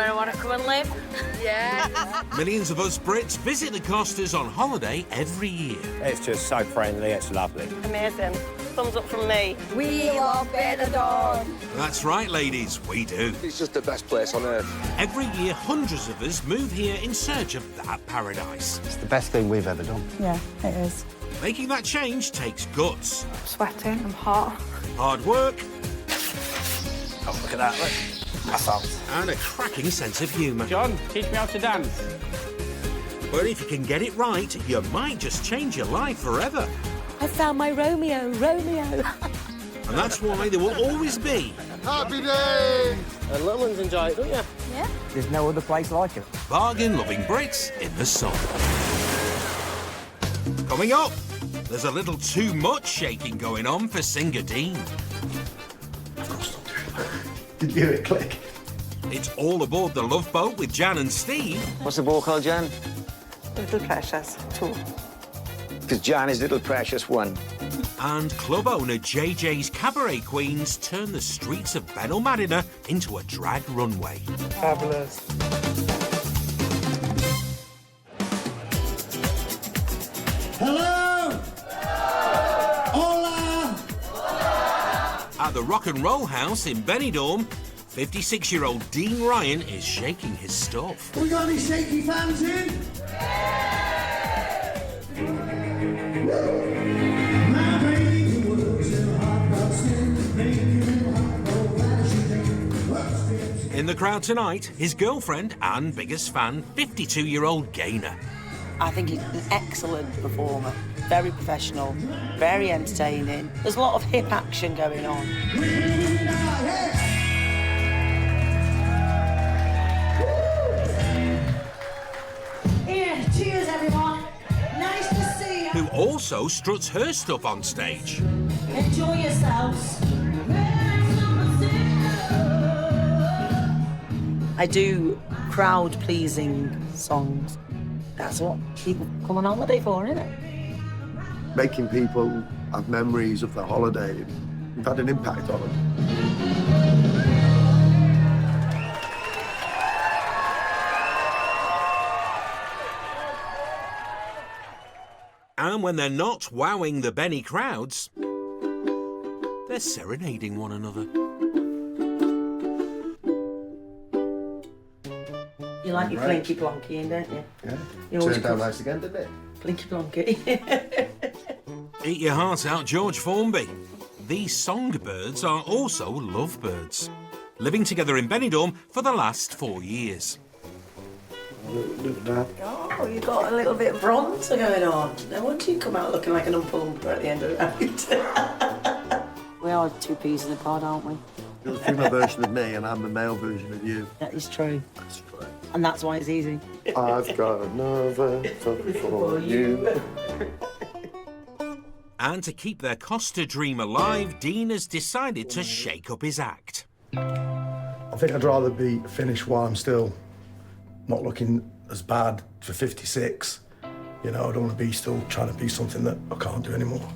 where I want to come and live. Yeah. Millions of us Brits visit the Costas on holiday every year. It's just so friendly, it's lovely. Amazing. Thumbs up from me. We love Benidorm. That's right, ladies, we do. It's just the best place on earth. Every year, hundreds of us move here in search of that paradise. It's the best thing we've ever done. Yeah, it is. Making that change takes guts, I'm sweating, I'm hot. hard work, Oh, look at that, look. That's up. and a cracking sense of humour. John, teach me how to dance. But if you can get it right, you might just change your life forever. I found my Romeo. And that's why there will always be Happy day! And little ones enjoy it, don't you? Yeah. There's no other place like it. bargain-loving Brits in the sun. Coming up, there's a little too much shaking going on for singer Dean. Did you hear it click? It's all aboard the Love Boat with Jan and Steve. What's the ball called, Jan? Little precious, too. Because Jan is little precious one. And club owner JJ's Cabaret Queens turn the streets of Benalmadena into a drag runway. Fabulous. Hello! Hola! At the Rock and Roll House in Benidorm, 56-year-old Dean Ryan is shaking his stuff. We got any shaky fans in? My baby was in a hot rod stand, making a hot roll as she did. In the crowd tonight, his girlfriend and biggest fan, 52-year-old Gaynor. I think he's an excellent performer, very professional, very entertaining. There's a lot of hip action going on. Here, cheers everyone. Nice to see you. Who also struts her stuff on stage. Enjoy yourselves. I do crowd-pleasing songs. That's what people come on holiday for, isn't it? Making people have memories of their holiday. We've had an impact on them. And when they're not wowing the Benny crowds, they're serenading one another. You like your Blinky Blonky in, don't you? Yeah. You always Turned out put nice again, didn't it? Blinky Blonky. Eat your heart out, George Formby. These songbirds are also lovebirds, living together in Benidorm for the last 4 years. Look at that. Oh, you got a little bit of bronzer going on. No wonder you come out looking like an Oompa Loompa at the end of the night. We are two peas in a pod, aren't we? You're the female version of me and I'm the male version of you. That is true. That's correct. And that's why it's easy. I've got another something for you. And to keep their Costa dream alive, Dean has decided to shake up his act. I think I'd rather be finished while I'm still not looking as bad for 56. You know, I don't want to be still trying to be something that I can't do anymore.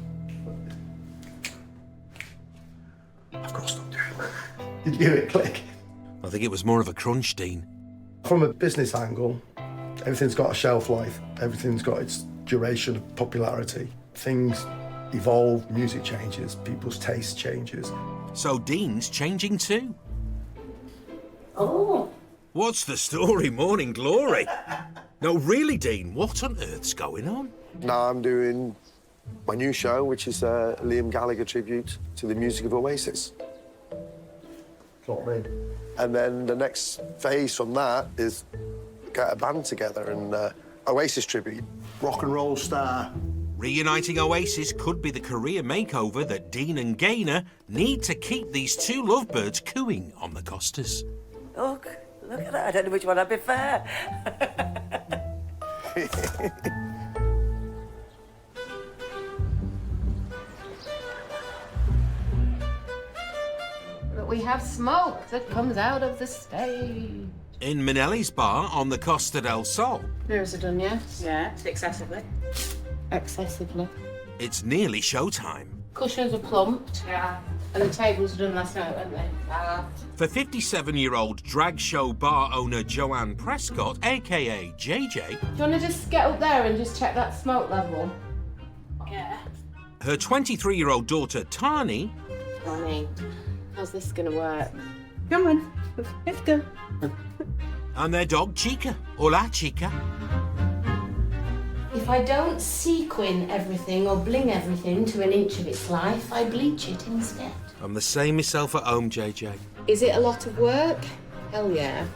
I've got to stop doing that. Did you hear it click? I think it was more of a crunch, Dean. From a business angle, everything's got a shelf life. Everything's got its duration of popularity. Things evolve, music changes, people's taste changes. So Dean's changing too. Oh. What's the story, Morning Glory? No, really, Dean, what on earth's going on? Now I'm doing my new show, which is a Liam Gallagher tribute to the music of Oasis. Not me. And then the next phase from that is get a band together and Oasis tribute. Rock and roll star. Reuniting Oasis could be the career makeover that Dean and Gaynor need to keep these two lovebirds cooing on the Costas. Look at that. I don't know which one I'd prefer. But we have smoke that comes out of the stage. In Minelli's bar on the Costa del Sol, Mirrors are done, yeah? Yeah, excessively. Excessively. it's nearly showtime. Cushions are plumped. Yeah. And the tables were done last night, weren't they? For 57-year-old drag show bar owner Joanne Prescott, a.k.a. JJ... Do you want to just get up there and just check that smoke level? Yeah. Her 23-year-old daughter, Tani... Tani, how's this going to work? Come on, let's go. And their dog, Chica. Hola, Chica. If I don't sequin everything or bling everything to an inch of its life, I bleach it instead. I'm the same myself at home, JJ. Is it a lot of work? Hell yeah.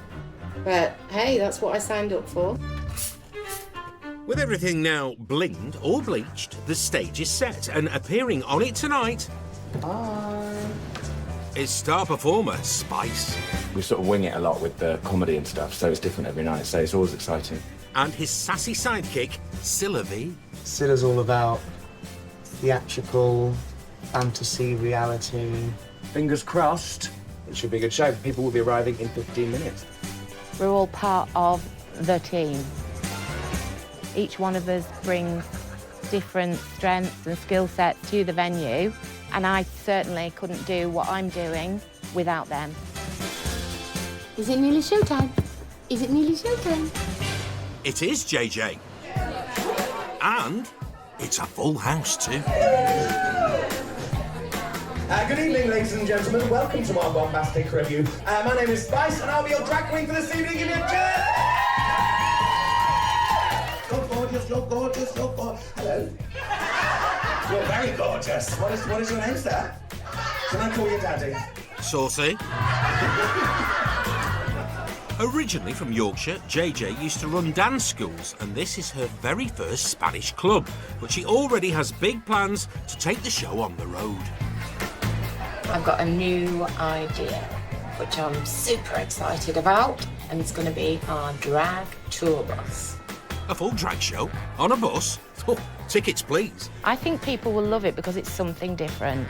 But hey, that's what I signed up for. With everything now blinged or bleached, the stage is set, and appearing on it tonight is star performer Spice. We sort of wing it a lot with the comedy and stuff, so it's different every night, so it's always exciting. And his sassy sidekick, Scylla V. Scylla's all about theatrical, fantasy, reality. Fingers crossed. It should be a good show. People will be arriving in 15 minutes. We're all part of the team. Each one of us brings different strengths and skill sets to the venue, and I certainly couldn't do what I'm doing without them. Is it nearly showtime? Is it nearly showtime? It is JJ. And it's a full house too. Good evening, ladies and gentlemen. Welcome to our bombastic review. My name is Spice, and I'll be your drag queen for this evening. Give me a cheer! You're gorgeous, you're gorgeous, you're gorgeous. Hello. You're very gorgeous. What is your name, sir? Can I call you Daddy? Saucy. Originally from Yorkshire, JJ used to run dance schools, and this is her very first Spanish club. But she already has big plans to take the show on the road. I've got a new idea, which I'm super excited about, and it's going to be our drag tour bus. A full drag show on a bus? Oh, tickets, please. I think people will love it because it's something different.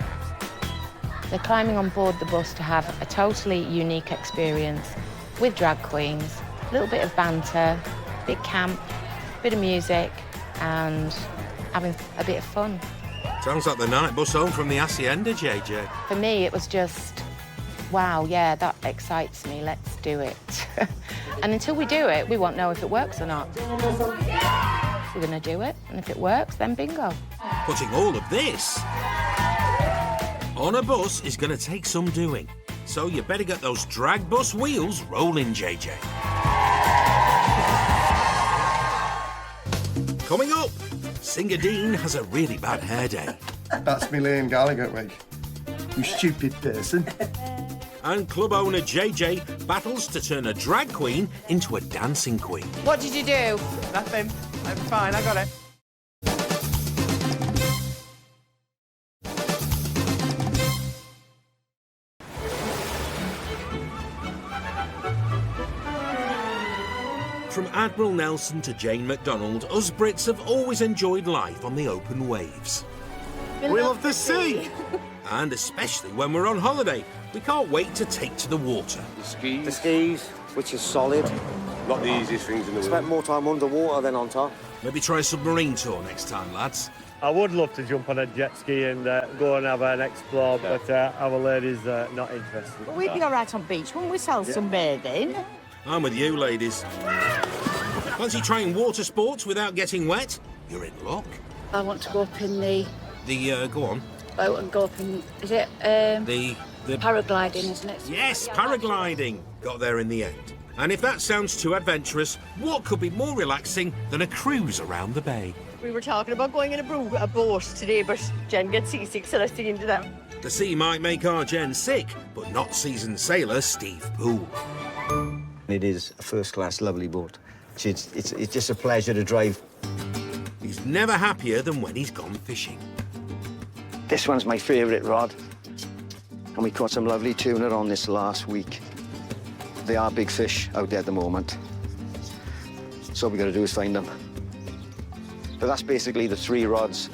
They're climbing on board the bus to have a totally unique experience with drag queens, a little bit of banter, a bit camp, a bit of music, and having a bit of fun. Sounds like the night bus home from the Hacienda, JJ. For me, it was just, wow, yeah, that excites me, let's do it. And until we do it, we won't know if it works or not. We're gonna do it, and if it works, then bingo. Putting all of this on a bus is gonna take some doing. So you better get those drag bus wheels rolling, JJ. Coming up, Singer Dean has a really bad hair day. That's me Liam Gallagher wig. You stupid person. And club owner JJ battles to turn a drag queen into a dancing queen. What did you do? Nothing. I'm fine, I got it. From Admiral Nelson to Jane McDonald, us Brits have always enjoyed life on the open waves. We love the sea. And especially when we're on holiday, we can't wait to take to the water. The skis, which is solid. Not the easiest things in the world. Spent more time underwater than on top. Maybe try a submarine tour next time, lads. I would love to jump on a jet ski and go and have an explore, but our lady's not interested. But we'd be all right on beach, wouldn't we, sunbathing? I'm with you, ladies. Fancy trying water sports without getting wet? You're in luck. I want to go up in the Go on. boat and go up in, is it, The paragliding, isn't it? Yes, paragliding. Got there in the end. And if that sounds too adventurous, what could be more relaxing than a cruise around the bay? We were talking about going in a boat today, but Jen gets seasick, so let's dig into that. The sea might make our Jen sick, but not seasoned sailor Steve Poole. It is a first-class, lovely boat. It's just a pleasure to drive. He's never happier than when he's gone fishing. This one's my favourite rod. And we caught some lovely tuna on this last week. They are big fish out there at the moment. So all we got to do is find them. But that's basically the 3 rods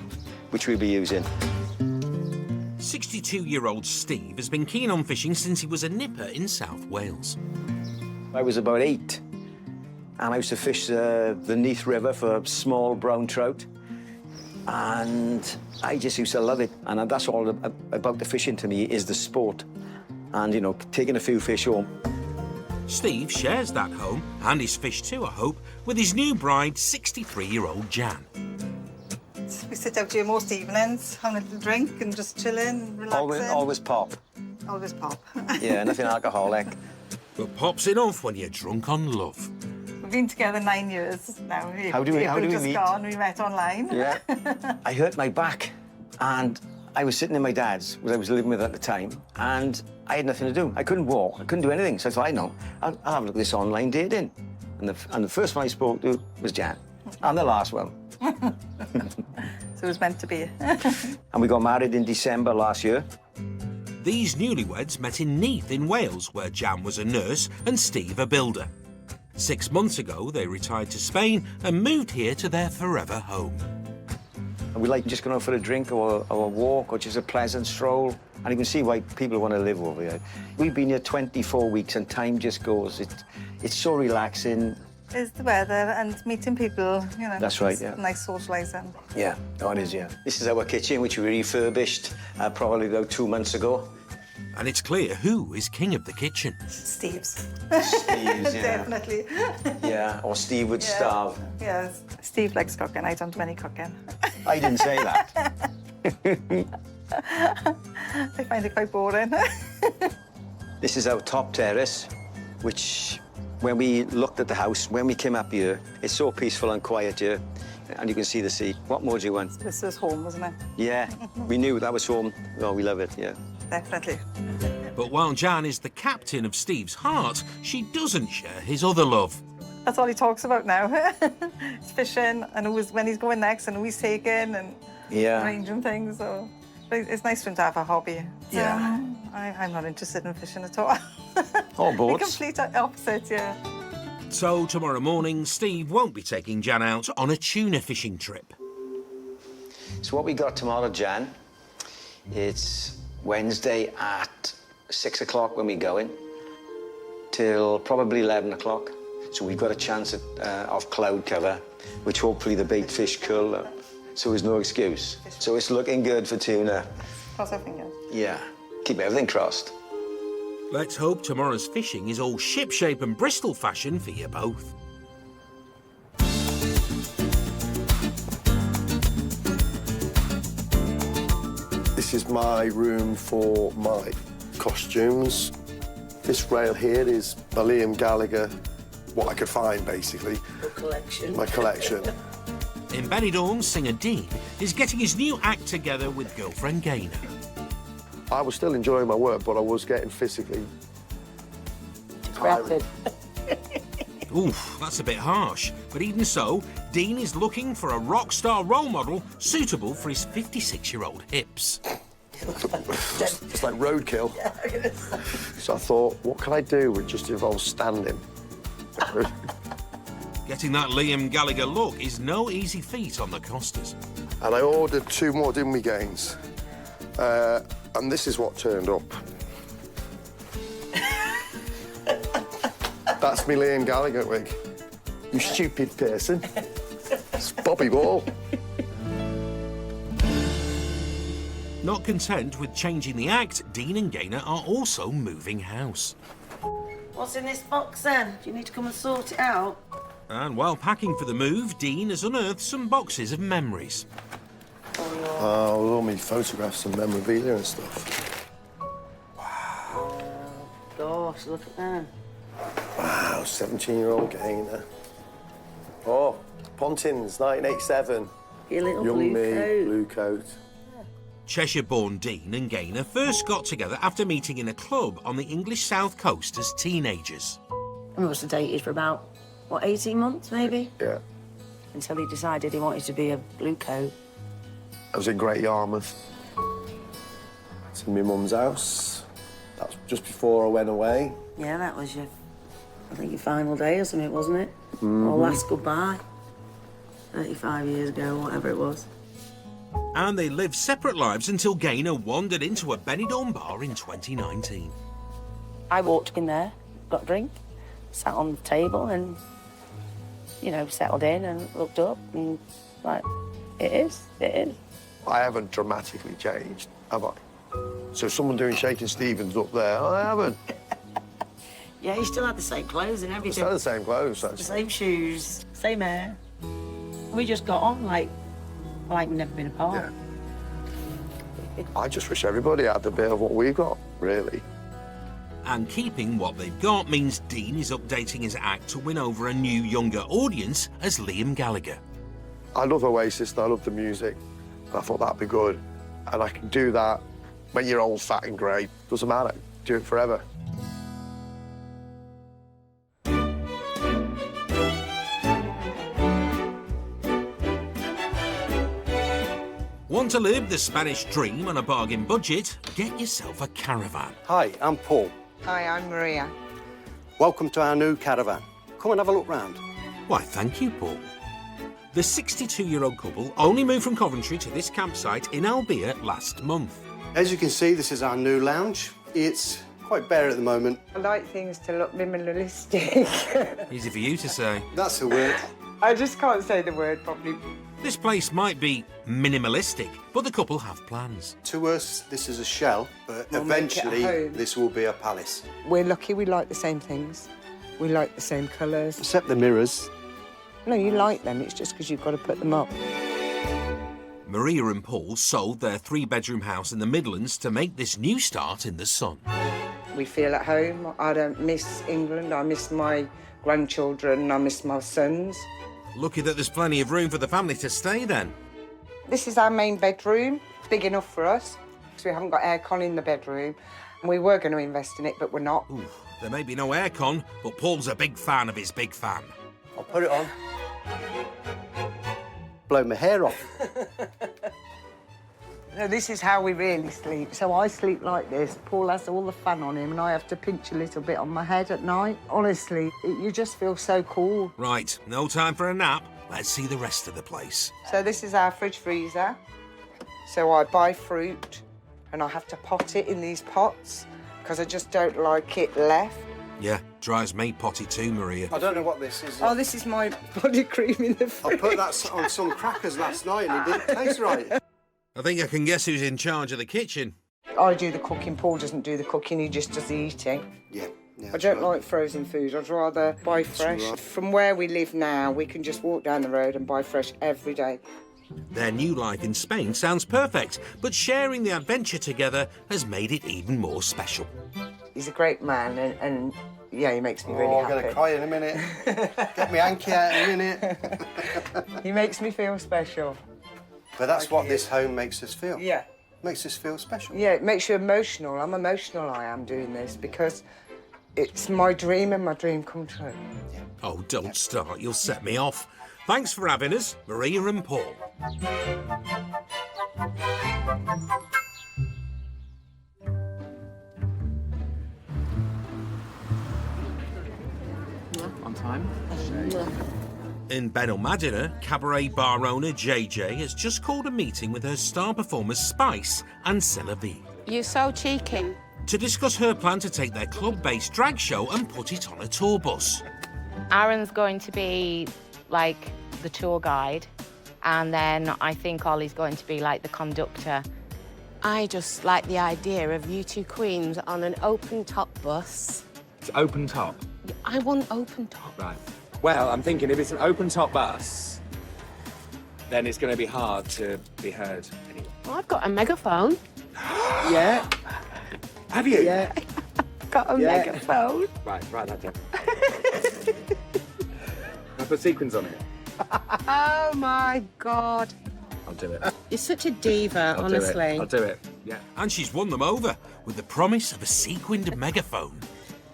which we'll be using. 62-year-old Steve has been keen on fishing since he was a nipper in South Wales. I was about 8, and I used to fish the Neath River for small brown trout. and I just used to love it. And that's all about the fishing to me, is the sport. And, you know, taking a few fish home. Steve shares that home, and his fish too, I hope, with his new bride, 63-year-old Jan. We sit out here most evenings, having a little drink and just chilling, relaxing. Always pop. Always pop. Yeah, nothing alcoholic. But pop's enough when you're drunk on love. We've been together 9 years now. How do we just meet? Gone. We met online. Yeah. I hurt my back, and I was sitting in my dad's, who I was living with at the time, and I had nothing to do. I couldn't walk. I couldn't do anything. So I thought, I know, I'll have a look at this online dating. And the first one I spoke to was Jan, and the last one. So it was meant to be. And we got married in December last year. These newlyweds met in Neath in Wales, where Jan was a nurse and Steve a builder. 6 months ago, they retired to Spain and moved here to their forever home. And we like just going out for a drink or a walk or just a pleasant stroll. And you can see why people want to live over here. We've been here 24 weeks and time just goes. It's so relaxing. It's the weather and meeting people, you know. That's right, yeah. Nice socialising. Yeah, oh, it is, yeah. This is our kitchen, which we refurbished probably about 2 months ago. And it's clear who is king of the kitchen. Steve's. Steve's, yeah. Definitely. Yeah, or Steve would starve. Yes. Steve likes cooking. I don't do any cooking. I didn't say that. I find it quite boring. This is our top terrace, which, when we looked at the house, when we came up here, it's so peaceful and quiet here, and you can see the sea. What more do you want? This is home, wasn't it? Yeah, we knew that was home. Oh, we love it, yeah. Definitely. But while Jan is the captain of Steve's heart, she doesn't share his other love. That's all he talks about now. It's fishing and when he's going next and who he's taking and arranging things. So but it's nice for him to have a hobby. Yeah. I'm not interested in fishing at all. Or The boats. complete opposite, yeah. So tomorrow morning, Steve won't be taking Jan out on a tuna fishing trip. So what we got tomorrow, Jan, it's Wednesday at 6 o'clock when we go in, till probably 11 o'clock. So we've got a chance of cloud cover, which hopefully the bait fish curl up. So there's no excuse. So it's looking good for tuna. Cross our fingers. Yeah, keep everything crossed. Let's hope tomorrow's fishing is all shipshape and Bristol fashion for you both. This is my room for my costumes. This rail here is my Liam Gallagher, what I could find, basically. Your collection. My collection. In Benidorm, singer Dean is getting his new act together with girlfriend Gaynor. I was still enjoying my work, but I was getting physically tired. Oof, that's a bit harsh. But even so, Dean is looking for a rock star role model suitable for his 56-year-old hips. It's like roadkill. So I thought, what can I do which just involves standing? Getting that Liam Gallagher look is no easy feat on the Costas. And I ordered 2 more, didn't we, Gaines? And this is what turned up. That's me Liam Gallagher wig. You stupid person. It's Bobby Ball. Not content with changing the act, Dean and Gaynor are also moving house. What's in this box then? Do you need to come and sort it out? And while packing for the move, Dean has unearthed some boxes of memories. Oh, all my photographs and memorabilia and stuff. Gosh, look at that. Wow, 17-year-old Gaynor. Oh, Pontins, 1987. Your little Young blue me, coat. blue coat. Cheshire-born Dean and Gaynor first got together after meeting in a club on the English south coast as teenagers. We must have dated for about, what, 18 months, maybe? Yeah. Until he decided he wanted to be a blue coat. I was in Great Yarmouth. It's in my mum's house. That was just before I went away. Yeah, that was your, I think, your final day or something, wasn't it? Or last goodbye. 35 years ago, whatever it was. And they lived separate lives until Gaynor wandered into a Benidorm bar in 2019. I walked in there, got a drink, sat on the table and, you know, settled in and looked up and, like, It is, it is. I haven't dramatically changed, have I? So someone doing Shaking Stevens up there, I haven't. Yeah, you still had the same clothes and everything. Still the same clothes, The same shoes, same hair. We just got on like we've never been apart. Yeah. I just wish everybody had a bit of what we've got, really. And keeping what they've got means Dean is updating his act to win over a new, younger audience as Liam Gallagher. I love Oasis and I love the music, and I thought that'd be good. And I can do that when you're old, fat and grey. Doesn't matter, do it forever. Want to live the Spanish dream on a bargain budget? Get yourself a caravan. Hi, I'm Paul. Hi, I'm Maria. Welcome to our new caravan. Come and have a look round. Why, thank you, Paul. The 62-year-old couple only moved from Coventry to this campsite in Albia last month. As you can see, this is our new lounge. It's quite bare at the moment. I like things to look minimalistic. Easy for you to say. That's the word. I just can't say the word properly. This place might be minimalistic, but the couple have plans. To us, this is a shell, but We'll make it a eventually home. this will be a palace. We're lucky we like the same things. We like the same colours. Except the mirrors. No, you like them, it's just because you've got to put them up. Maria and Paul sold their 3-bedroom house in the Midlands to make this new start in the sun. We feel at home. I don't miss England, I miss my grandchildren, I miss my sons. Lucky that there's plenty of room for the family to stay then. This is our main bedroom, big enough for us, because we haven't got aircon in the bedroom. And we were going to invest in it, but we're not. Ooh, there may be no aircon, but Paul's a big fan of his big fan. I'll put it on. Blow my hair off. No, this is how we really sleep. So I sleep like this. Paul has all the fan on him and I have to pinch a little bit on my head at night. Honestly, you just feel so cool. Right, no time for a nap. Let's see the rest of the place. So this is our fridge freezer. So I buy fruit and I have to pot it in these pots because I just don't like it left. Yeah, drives me potty too, Maria. I don't know what this is. Oh, this is my body cream in the fridge. I put that on some crackers last night and it didn't taste right. I think I can guess who's in charge of the kitchen. I do the cooking. Paul doesn't do the cooking, he just does the eating. Yeah. I don't like frozen food. I'd rather buy fresh. right. From where we live now, we can just walk down the road and buy fresh every day. Their new life in Spain sounds perfect, but sharing the adventure together has made it even more special. He's a great man and yeah, he makes me really I'm happy. going to cry in a minute. Get my hanky out in a minute. He makes me feel special. But that's what this home makes us feel. Yeah. Makes us feel special. Yeah, it makes you emotional. I'm emotional, I am, doing this, because it's my dream and my dream come true. Yeah. Oh, don't start, you'll set me off. Thanks for having us, Maria and Paul. On time. In Benalmadena, cabaret bar owner JJ has just called a meeting with her star performers Spice and Celavi You're so cheeky. to discuss her plan to take their club-based drag show and put it on a tour bus. Aaron's going to be like the tour guide, and then I think Ollie's going to be like the conductor. I just like the idea of you two queens on an open-top bus. It's open top. I want open top. Right. Well, I'm thinking if it's an open top bus, then it's going to be hard to be heard anyway. Well, I've got a megaphone. Yeah. Have you? Yeah. I've got a megaphone. Right, write that down. I'll put sequins on it. Oh my God. I'll do it. You're such a diva, honestly. I'll do it. Yeah. And she's won them over with the promise of a sequined megaphone.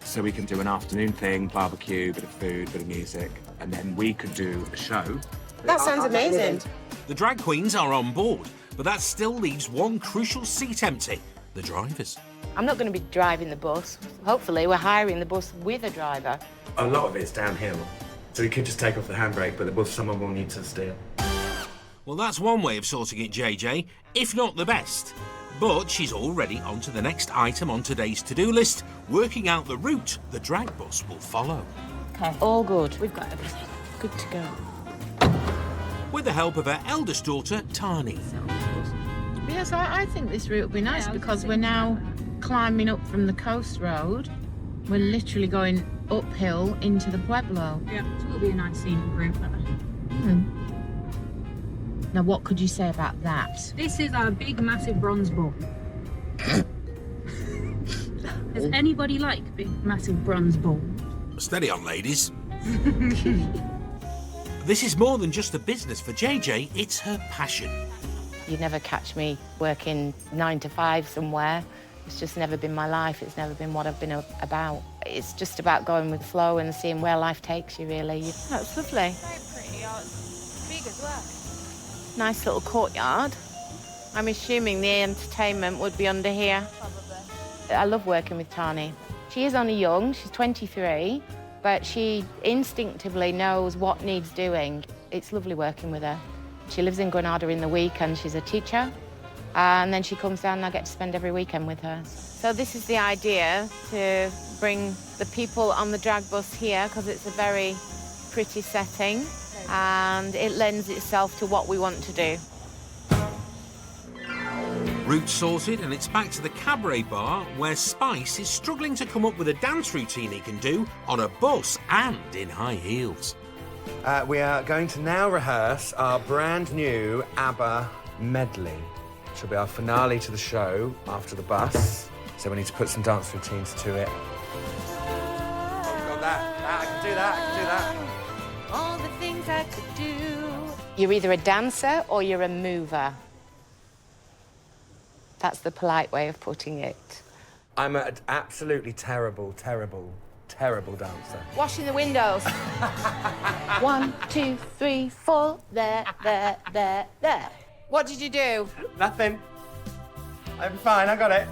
So we can do an afternoon thing, barbecue, bit of food, bit of music, and then we could do a show. That sounds amazing. The drag queens are on board, but that still leaves one crucial seat empty, the drivers. I'm not going to be driving the bus. Hopefully, we're hiring the bus with a driver. A lot of it's downhill, so we could just take off the handbrake, but someone will need to steer. Well, that's one way of sorting it, JJ, if not the best. But she's already on to the next item on today's to-do list, working out the route the drag bus will follow. Okay, all good. We've got everything. Good to go. with the help of her eldest daughter, Tani. Yes, I think this route will be nice because we're now climbing up from the coast road. We're literally going uphill into the Pueblo. Yeah, so it'll be a nice scenic route. Now, what could you say about that? This is our big, massive bronze bull. Does anybody like big, massive bronze bull? Steady on, ladies. This is more than just a business for JJ, it's her passion. You'd never catch me working 9 to 5 somewhere. It's just never been my life. It's never been what I've been about. It's just about going with the flow and seeing where life takes you, really. That's lovely. Very pretty. It's big as well. Nice little courtyard. I'm assuming the entertainment would be under here. Probably. I love working with Tani. She is only young, she's 23, but she instinctively knows what needs doing. It's lovely working with her. She lives in Granada in the week and she's a teacher. And then she comes down and I get to spend every weekend with her. So this is the idea, to bring the people on the drag bus here because it's a very pretty setting and it lends itself to what we want to do. Route sorted, and it's back to the cabaret bar where Spice is struggling to come up with a dance routine he can do on a bus and in high heels. We are going to now rehearse our brand new ABBA medley. Which will be our finale to the show after the bus. So we need to put some dance routines to it. Got that. I can do that. I can do that. All the things I could do. You're either a dancer or you're a mover. That's the polite way of putting it. I'm an absolutely terrible dancer. Washing the windows. 1, 2, 3, 4. There. What did you do? Nothing. I'm fine, I got it.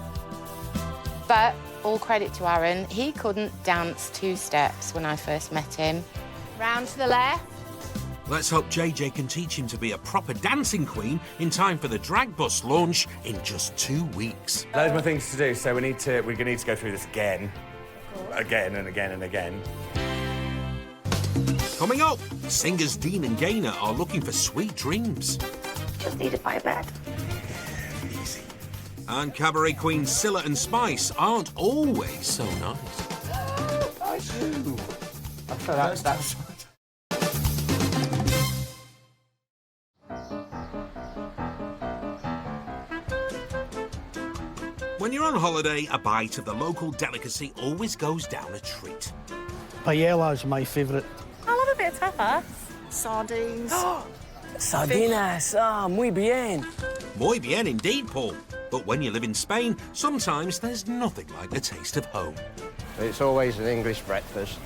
But all credit to Aaron, he couldn't dance 2 steps when I first met him. Round to the left. Let's hope JJ can teach him to be a proper dancing queen in time for the drag bus launch in just 2 weeks. Loads more things to do, so we're going to go through this again. Again and again and again. Coming up, singers Dean and Gaynor are looking for sweet dreams. Just need to buy a bed. Easy. And cabaret queens Scylla and Spice aren't always so nice. I feel that's... When you're on holiday, a bite of the local delicacy always goes down a treat. Paella's my favourite. I love a bit of tapas. Sardines. Sardinas, muy bien. Muy bien indeed, Paul. But when you live in Spain, sometimes there's nothing like the taste of home. It's always an English breakfast.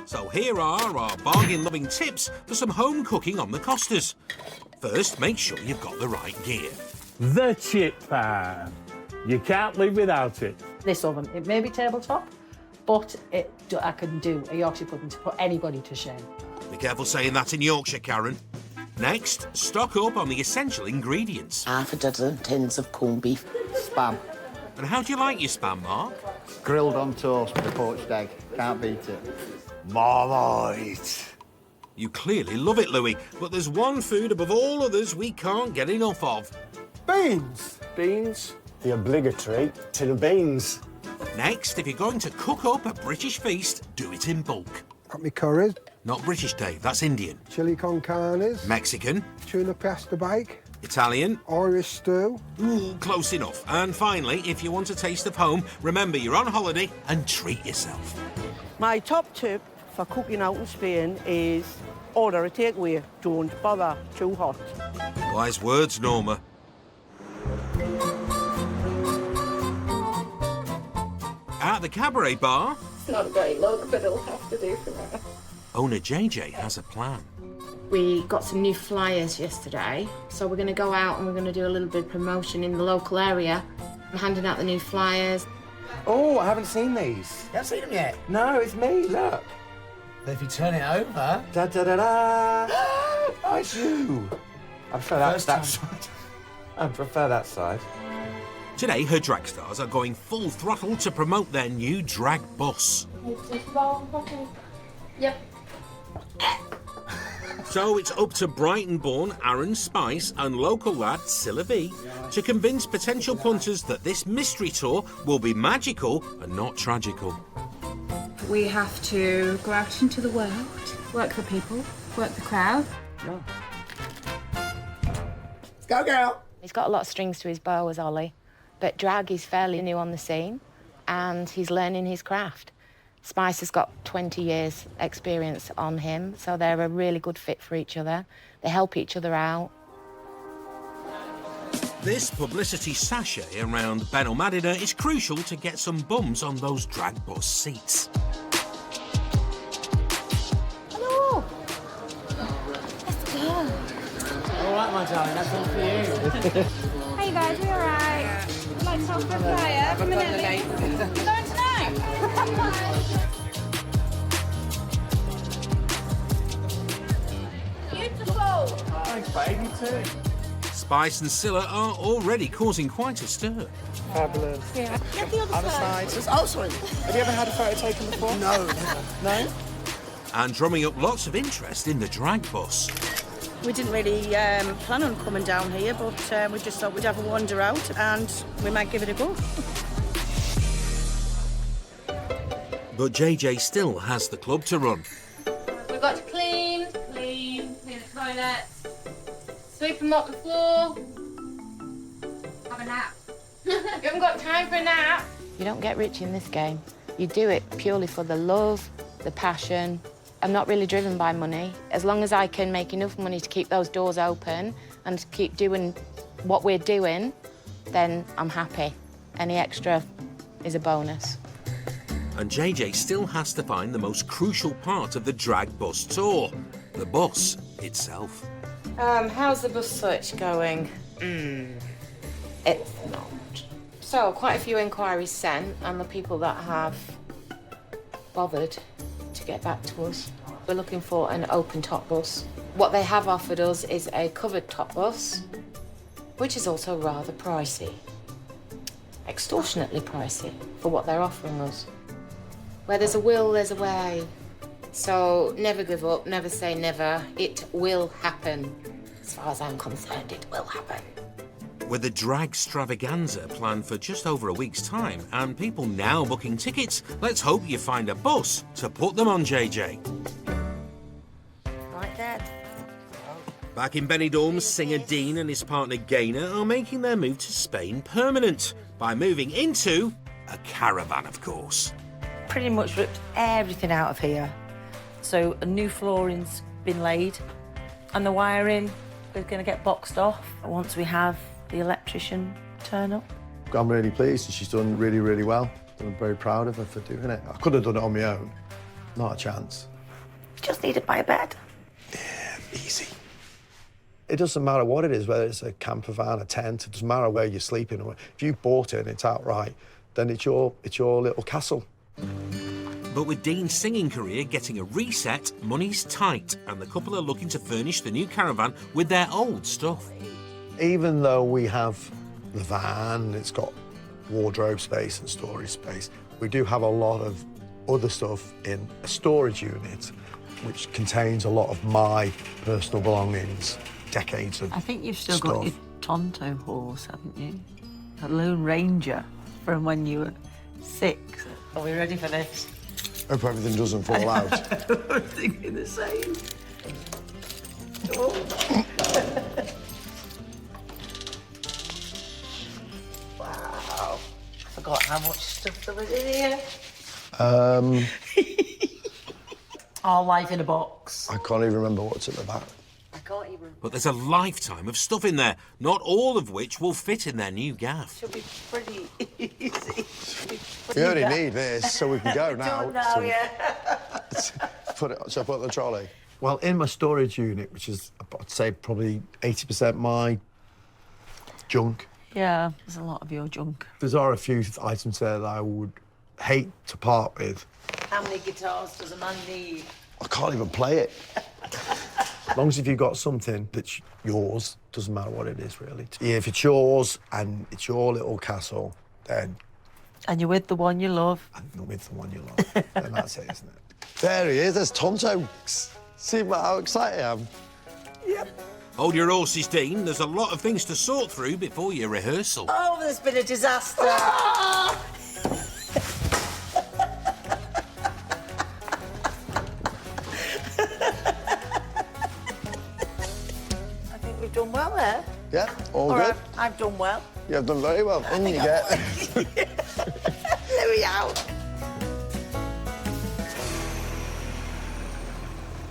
So here are our bargain-loving tips for some home cooking on the Costas. First, make sure you've got the right gear. The chip pan. You can't live without it. This oven, it may be tabletop, but I can do a Yorkshire pudding to put anybody to shame. Be careful saying that in Yorkshire, Karen. Next, stock up on the essential ingredients. Half a dozen tins of corned beef. Spam. And how do you like your spam, Mark? Grilled on toast with a poached egg. Can't beat it. Marmite. You clearly love it, Louis, but there's one food above all others we can't get enough of. Beans. Beans? The obligatory tin of beans. Next, if you're going to cook up a British feast, do it in bulk. Got me curries. Not British, Dave, that's Indian. Chili con carnes. Mexican. Tuna pasta bake. Italian. Irish stew. Ooh, close enough. And finally, if you want a taste of home, remember you're on holiday and treat yourself. My top tip for cooking out in Spain is order a takeaway. Don't bother too hot. Wise words, Norma. At the cabaret bar... It's not a great look, but it'll have to do for now. Owner JJ has a plan. We got some new flyers yesterday, so we're going to go out and we're going to do a little bit of promotion in the local area. I'm handing out the new flyers. Oh, I haven't seen these. You haven't seen them yet? No, it's me, look. But if you turn it over... Da-da-da-da! Oh, it's you. I prefer that side. I prefer that side. Today, her drag stars are going full throttle to promote their new drag bus. Yep. So it's up to Brighton-born Aaron Spice and local lad Scylla V to convince potential punters that this mystery tour will be magical and not tragical. We have to go out into the world, work the people, work the crowd. Let's go, girl. He's got a lot of strings to his bow as Ollie, but drag is fairly new on the scene and he's learning his craft. Spice has got 20 years experience on him, so they're a really good fit for each other. They help each other out. This publicity sachet around Benalmadena is crucial to get some bums on those drag bus seats. Hello. Let's go. All right, my darling, that's all for you. Hey guys, we all right? I'd like to talk for a flyer from an Ellie. Going tonight? Beautiful. Thanks, babe, you too. Spice and Scylla are already causing quite a stir. Fabulous. Yeah. Get the other side. Oh, sorry. Have you ever had a photo taken before? No, never. No? And drumming up lots of interest in the drag bus. We didn't really plan on coming down here, but we just thought we'd have a wander out and we might give it a go. But JJ still has the club to run. We've got to clean the toilets, sweep and mop the floor, have a nap. You haven't got time for a nap. You don't get rich in this game. You do it purely for the love, the passion. I'm not really driven by money. As long as I can make enough money to keep those doors open and keep doing what we're doing, then I'm happy. Any extra is a bonus. And JJ still has to find the most crucial part of the drag bus tour, the bus itself. How's the bus search going? It's not. So, quite a few inquiries sent, and the people that have bothered to get back to us. We're looking for an open top bus. What they have offered us is a covered top bus, which is also rather pricey. Extortionately pricey for what they're offering us. Where there's a will, there's a way. So never give up, never say never. It will happen. As far as I'm concerned, it will happen. With the drag extravaganza planned for just over a week's time and people now booking tickets, let's hope you find a bus to put them on, JJ. Right, Dad. Back in Benidorm, singer Dean and his partner Gaynor are making their move to Spain permanent by moving into a caravan, of course. Pretty much ripped everything out of here. So a new flooring's been laid and the wiring is going to get boxed off once we have the electrician turn up. I'm really pleased and she's done really, really well. I'm very proud of her for doing it. I could have done it on my own. Not a chance. Just need to buy a bed. Yeah, easy. It doesn't matter what it is, whether it's a camper van, a tent, it doesn't matter where you're sleeping. If you bought it and it's outright, then it's your little castle. But with Dean's singing career getting a reset, money's tight, and the couple are looking to furnish the new caravan with their old stuff. Even though we have the van, it's got wardrobe space and storage space, we do have a lot of other stuff in a storage unit, which contains a lot of my personal belongings, decades of I think you've still stuff. got your Tonto horse, haven't you? A Lone Ranger from when you were 6. Are we ready for this? Hope everything doesn't fall out. I'm thinking the same. Oh. Wow. I forgot how much stuff there was in here. Our life in a box. I can't even remember what's at the back. I can't even. But there's a lifetime of stuff in there, not all of which will fit in their new gaff. Should be pretty easy. We only need this so we can go now. Don't know, yeah. Shall I put it in the trolley? Well, in my storage unit, which is, I'd say, probably 80% my junk. Yeah, there's a lot of your junk. There are a few items there that I would hate to part with. How many guitars does a man need? I can't even play it. As long as if you've got something that's yours, doesn't matter what it is, really. Yeah, if it's yours and it's your little castle, then... And you're with the one you love. And you're with the one you love. Then that's it, isn't it? There he is, there's Tonto. See how excited I am? Hold your horses, Dean. There's a lot of things to sort through before your rehearsal. Oh, there's been a disaster. Ah! I think we've done well there. Yeah, all All good. right, I've done well. You have done very well. In you get. There we out.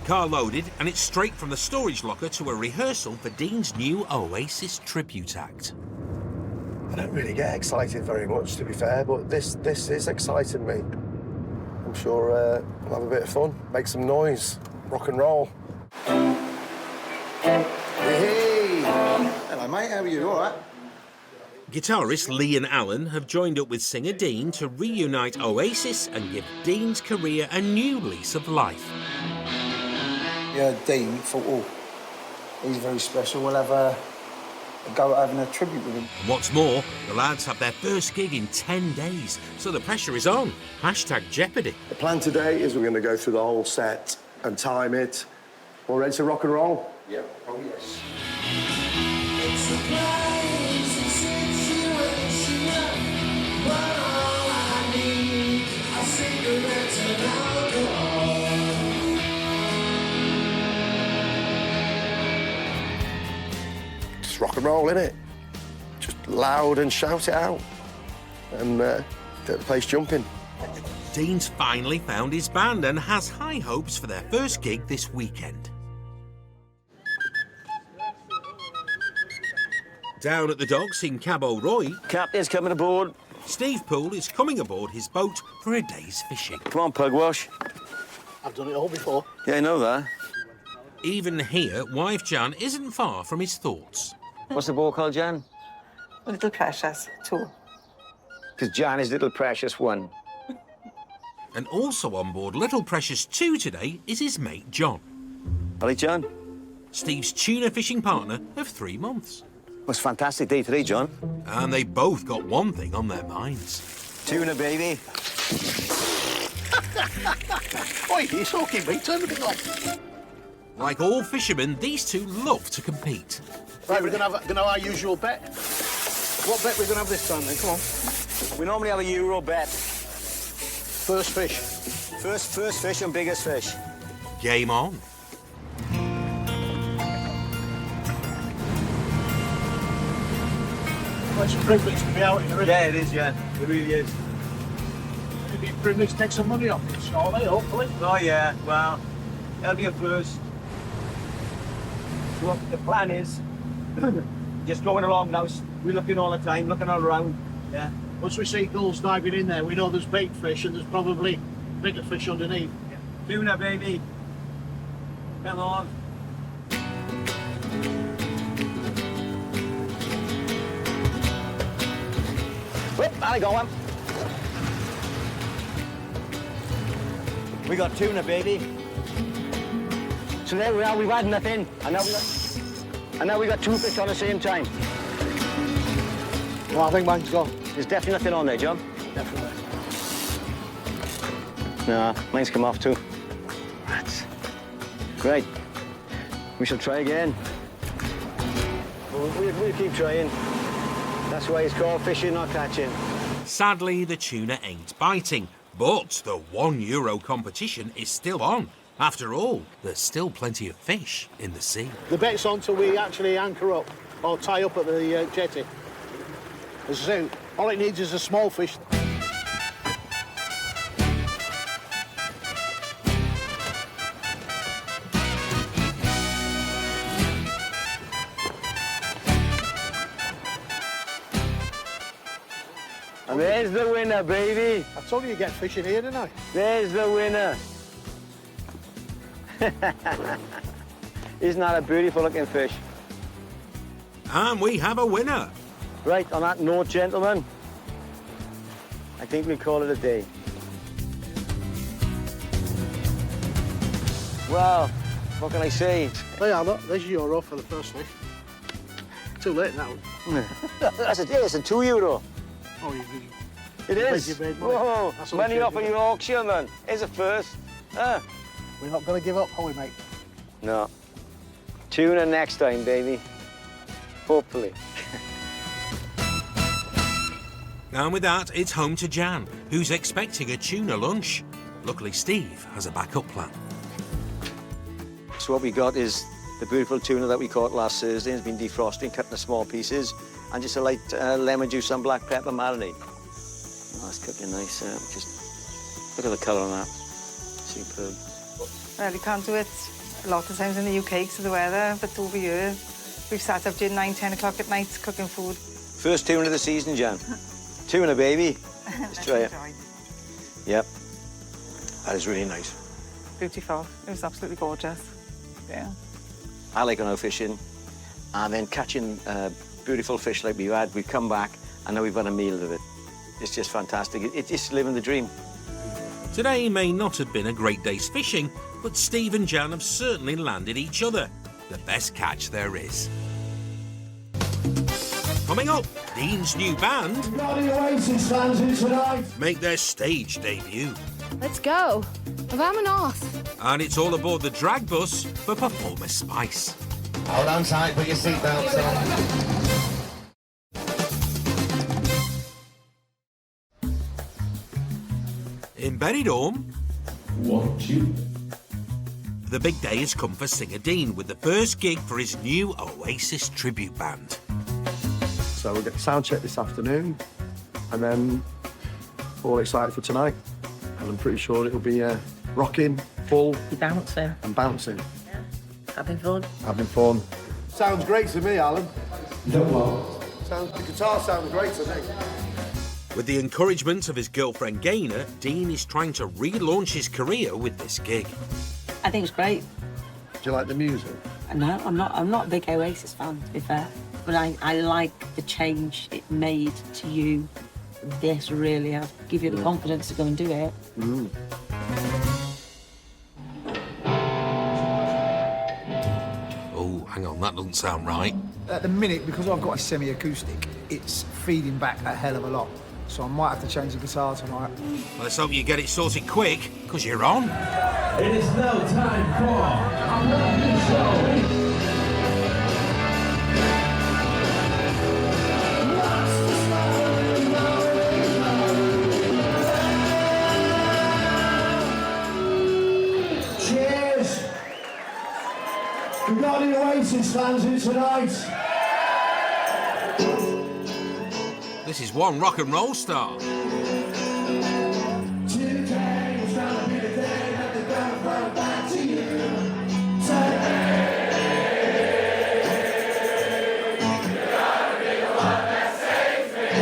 Car loaded, and it's straight from the storage locker to a rehearsal for Dean's new Oasis tribute act. I don't really get excited very much, to be fair, but this is exciting me. I'm sure we'll have a bit of fun, make some noise, rock and roll. Hey! Hello, mate. How are you? All right? Guitarist Lee and Alan have joined up with singer Dean to reunite Oasis and give Dean's career a new lease of life. Yeah, Dean thought, oh, he's very special. We'll have a go at having a tribute with him. And what's more, the lads have their first gig in 10 days, so the pressure is on. #Jeopardy. The plan today is we're going to go through the whole set and time it. All ready to rock and roll? Yep. Oh, yes. Just rock and roll, innit? Just loud and shout it out. And get the place jumping. Dean's finally found his band and has high hopes for their first gig this weekend. Down at the docks in Cabo Roy, Captain's coming aboard. Steve Poole is coming aboard his boat for a day's fishing. Come on, Pugwash. I've done it all before. Yeah, I know that. Even here, wife Jan isn't far from his thoughts. What's the boat called, Jan? Little Precious, too. Because Jan is Little Precious 1. And also on board Little Precious 2 today is his mate John. All right, John. Steve's tuna fishing partner of 3 months. It was a fantastic day today, John. And they both got one thing on their minds. Tuna, baby. Oi, you're talking, mate. Turn the thing off. Like all fishermen, these two love to compete. Right, we're gonna have our usual bet. What bet we're gonna have this time, then? Come on. We normally have a Euro bet. First fish. First fish and biggest fish. Game on. Well, it's a privilege to be out here, isn't it? Yeah, it is, yeah. It really is. It'd be a privilege to take some money off it, surely, hopefully. Oh, yeah. Well, that'll be a first. What the plan is, just going along now. We're looking all the time, looking all around. Yeah. Once we see gulls diving in there, we know there's bait fish and there's probably bigger fish underneath. Tuna, baby. Come on. Whoop, I got one. We got tuna, baby. So there we are, we've had nothing. And now we got 2 fish on the same time. Well, I think mine's gone. There's definitely nothing on there, John. Definitely. Nah, mine's come off too. Rats. Right. We shall try again. We'll keep trying. That's why it's called fishing, not catching. Sadly, the tuna ain't biting, but the €1 competition is still on. After all, there's still plenty of fish in the sea. The bet's on till we actually anchor up or tie up at the jetty. As I say, all it needs is a small fish. And there's the winner, baby. I told you you get fish in here, didn't I? There's the winner. Isn't that a beautiful looking fish? And we have a winner. Right, on that note, gentlemen, I think we'll call it a day. Well, what can I say? There you are, look. There's €1 for the first fish. Too late now. That's a day, it's a €2. Oh, It is. You made money. Whoa, That's all money you off of did. your auction, man. It's a first. We're not going to give up, are we, mate? No. Tuna next time, baby. Hopefully. And with that, it's home to Jan, who's expecting a tuna lunch. Luckily, Steve has a backup plan. So what we got is the beautiful tuna that we caught last Thursday. It's been defrosted, cut into small pieces, and just a light lemon juice and black pepper marinade. Oh, that's cooking nice. Just look at the colour on that. Superb. Well, you can't do it a lot of times in the UK because of the weather, but over here, we've sat up till 9, 10 o'clock at night cooking food. First tuna of the season, Jan. Tuna, baby. Let's try it. Yep. That is really nice. Beautiful. It was absolutely gorgeous. Yeah. I like going out fishing and then catching beautiful fish like we've had. We've come back and now we've had a meal of it. It's just fantastic. It's just living the dream. Today may not have been a great day's fishing, but Steve and Jan have certainly landed each other. The best catch there is. Coming up, Dean's new band make their stage debut. Let's go. Vámonos. And it's all aboard the drag bus for Performance Spice. Hold on tight, put your seatbelts on. In Benidorm, 1, 2. the big day has come for singer Dean with the first gig for his new Oasis tribute band. So we'll get sound check this afternoon, and then all excited for tonight. And I'm pretty sure it'll be rocking, full, Bouncing. and bouncing. Having fun. Having fun. Sounds great to me, Alan. The what? The guitar sounds great to me. With the encouragement of his girlfriend Gaynor, Dean is trying to relaunch his career with this gig. I think it's great. Do you like the music? No, I'm not a big Oasis fan, to be fair. But I like the change it made to you. This really has give you the confidence to go and do it. Mm. Oh, hang on, that doesn't sound right. At the minute, because I've got a semi-acoustic, it's feeding back a hell of a lot. So I might have to change the guitar tonight. Well, let's hope you get it sorted quick, because you're on. It is now time for a morning show. Cheers! We've got the Oasis fans in tonight. This is one rock and roll star. Today was gonna be the day that they're gonna throw back to you. You gotta be the one that saves me.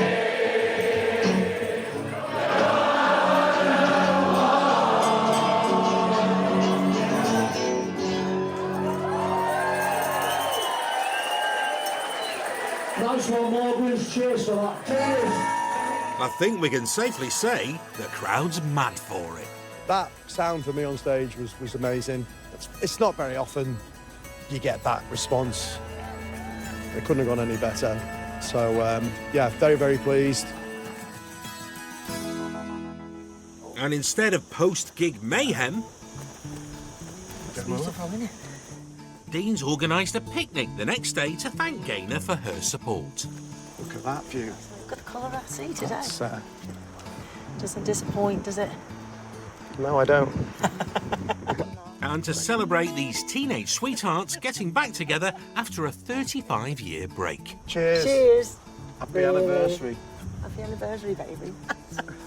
Nice one, Morgans. Cheers for that. Cheers. I think we can safely say the crowd's mad for it. That sound for me on stage was amazing. It's not very often you get that response. It couldn't have gone any better. So, yeah, very, very pleased. And instead of post-gig mayhem, It's beautiful, isn't it? Dean's organised a picnic the next day to thank Gaynor for her support. Look at that view. Look at the colour of that sea today. That's, Doesn't disappoint, does it? no, I don't. And to celebrate these teenage sweethearts getting back together after a 35-year break. Cheers. Cheers. Happy anniversary. Happy anniversary, baby.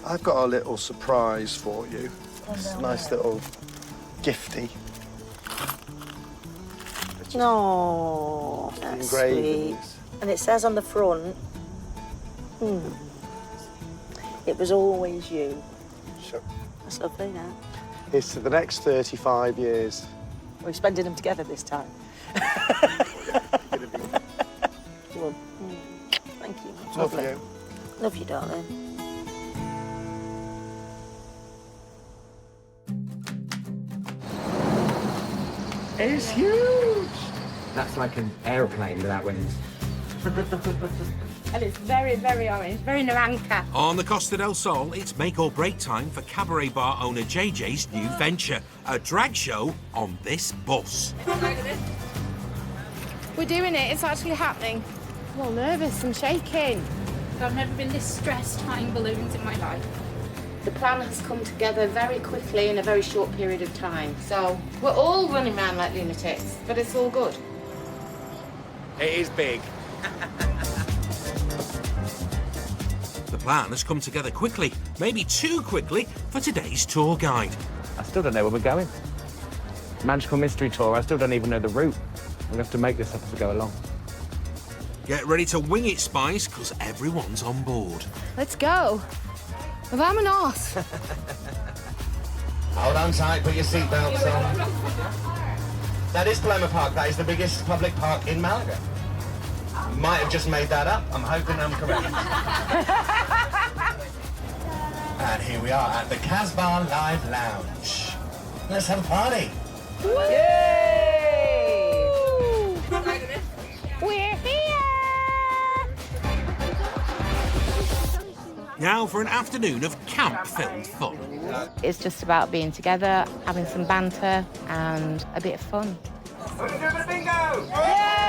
I've got a little surprise for you. It's a nice little gifty. No, that's sweet. Engravings. And it says on the front, it was always you. Sure. That's lovely now. It's for the next 35 years. We're spending them together this time. Well, thank you. It's Love lovely. you. Love you, darling. It's huge! That's like an aeroplane without wings. And it's very, very orange, very naranja. On the Costa del Sol, it's make or break time for cabaret bar owner JJ's new venture, a drag show on this bus. We're doing it. It's actually happening. I'm all nervous and shaking. I've never been this stressed tying balloons in my life. The plan has come together very quickly in a very short period of time. So we're all running around like lunatics, but it's all good. It is big. The plan has come together quickly, maybe too quickly for today's tour guide. I still don't know where we're going. Magical Mystery Tour, I still don't even know the route. We'll have to make this up as we go along. Get ready to wing it, Spice, because everyone's on board. Let's go. Vámonos. Hold on tight, put your seatbelts on. That is Paloma Park. That is the biggest public park in Malaga. Might have just made that up. I'm hoping I'm correct. And here we are at the Casbah Live Lounge. Let's have a party. Yay! We're here! Now for an afternoon of camp-filled fun. It's just about being together, having some banter and a bit of fun. We're going to do a bit of bingo! Yay!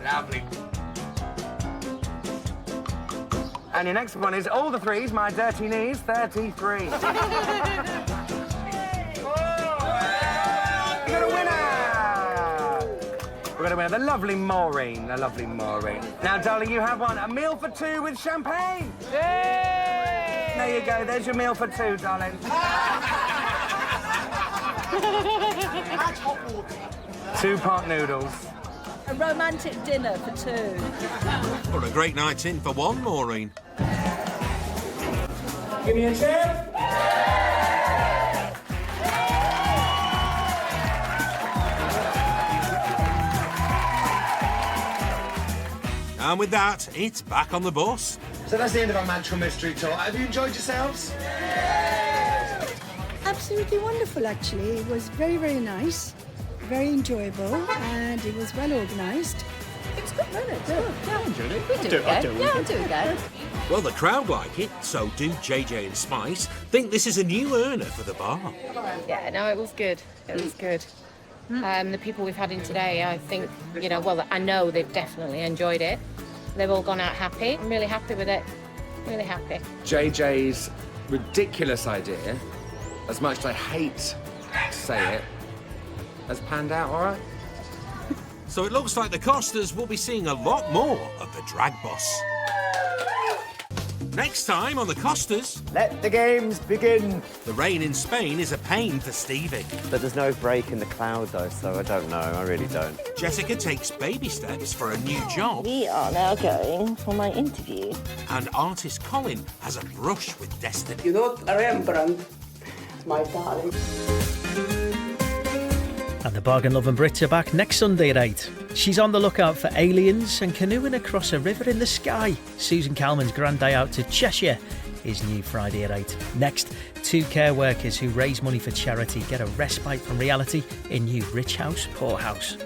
Lovely. And your next one is all the threes, my dirty knees, 33. We're going to win the lovely Maureen, Now, darling, you have one. A meal for two with champagne. Yay! There you go. There's your meal for two, darling. Two pot noodles. A romantic dinner for two. What a great night in for one, Maureen. Give me a chair. And with that, it's back on the bus. So that's the end of our Magical Mystery Tour. Have you enjoyed yourselves? Absolutely wonderful, actually. It was very, very nice, very enjoyable, and it was well organised. It was good, wasn't it? Yeah, I enjoyed it. We'd do it again. Yeah, I'll do it again. Well, the crowd like it, so do JJ and Spice. Think this is a new earner for the bar. Yeah, no, it was good. It was good. The people we've had in today, I think, you know, well, I know they've definitely enjoyed it. They've all gone out happy. I'm really happy with it. Really happy. JJ's ridiculous idea, as much as I hate to say it, has panned out all right. So it looks like the Costas will be seeing a lot more of the drag bus. Next time on the Costas... Let the games begin! The rain in Spain is a pain for Stevie. But there's no break in the cloud, though, so I don't know. I really don't. Jessica takes baby steps for a new job. We are now going for my interview. And artist Colin has a brush with destiny. You know, Rembrandt, my darling. And the Bargain Loving Brits are back next Sunday at 8. She's on the lookout for aliens and canoeing across a river in the sky. Susan Calman's Grand Day Out to Cheshire is new Friday at 8. Next, two care workers who raise money for charity get a respite from reality in new Rich House, Poor House.